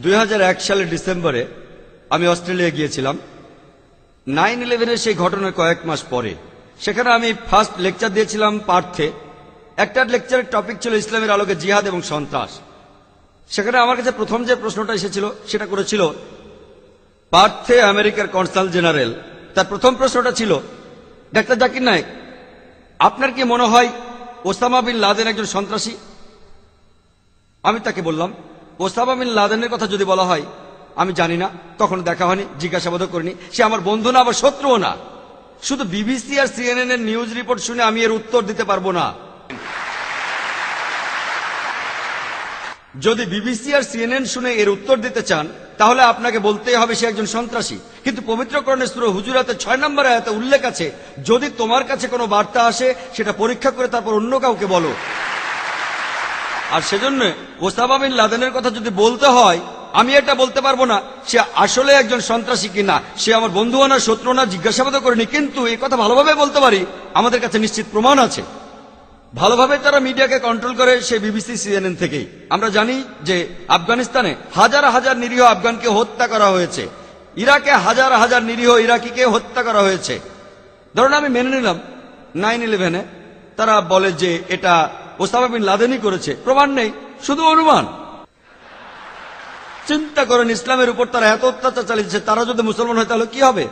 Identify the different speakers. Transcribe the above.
Speaker 1: 2001 সালের ডিসেম্বরে আমি অস্ট্রেলিয়া গিয়েছিলাম 9/11-এর সেই ঘটনার কয়েক মাস পরে। সেখানে আমি ফার্স্ট লেকচার দিয়েছিলাম পার্থে। একটা লেকচারের টপিক ছিল ইসলামের আলোকে জিহাদ এবং সন্ত্রাস। সেখানে আমার কাছে প্রথম যে প্রশ্নটা এসেছিল সেটা করেছিল পার্থে আমেরিকার কনসাল জেনারেল। তার প্রথম প্রশ্নটা ছিল, ডাক্তার জাকির নায়েক, আপনার কি মনে হয় ওসামা বিন লাদেন একজন সন্ত্রাসী? আমি তাকে বললাম, ওসামা বিন লাদেনের কথা যদি বলা হয়, আমি জানি না, কখনো দেখা হয়নি, জিজ্ঞাসাবাদও করিনি, সে আমার বন্ধু না, আবার শত্রুও না। শুধু বিবিসি আর সিএনএন এর নিউজ রিপোর্ট শুনে আমি এর উত্তর দিতে পারবো না। যদি বিবিসি আর সিএনএন শুনে এর উত্তর দিতে চান, তাহলে আপনাকে বলতেই হবে সে একজন সন্ত্রাসী। কিন্তু পবিত্র কোরআনের সূরা হুজুরাতে 6 নম্বর আয়াতে উল্লেখ আছে, যদি তোমার কাছে কোনো বার্তা আসে সেটা পরীক্ষা করে তারপর অন্য কাউকে বলো। আর সেজন্য ওসামা বিন লাদেনের কথা যদি বলতে হয়, আমি এটা বলতে পারবো না সে আসলে একজন সন্ত্রাসী কিনা, সে আমার বন্ধুও না, শত্রু না, জিজ্ঞাসাবাদও করিনি। কিন্তু এই কথা ভালোভাবে বলতে পারি, আমাদের কাছে নিশ্চিত প্রমাণ আছে। ভালোভাবে তারা মিডিয়াকে কন্ট্রোল করে সেই বিবিসি সিএনএন থেকেই। আমরা জানি যে আফগানিস্তানে হাজার হাজার নিরীহ আফগানকে হত্যা করা হয়েছে, ইরাকে হাজার হাজার নিরীহ ইরাকিকে হত্যা করা হয়েছে। ধরুন আমি মেনে নিলাম 9/11-এ তারা বলে যে এটা ওসামা বিন লাদেনই করেছে, প্রমাণ নেই, শুধু অনুমান। চিন্তা করেন, ইসলামের উপর তারা এত অত্যাচার চালিয়েছে, তারা যদি মুসলমান হয় তাহলে কি হবে?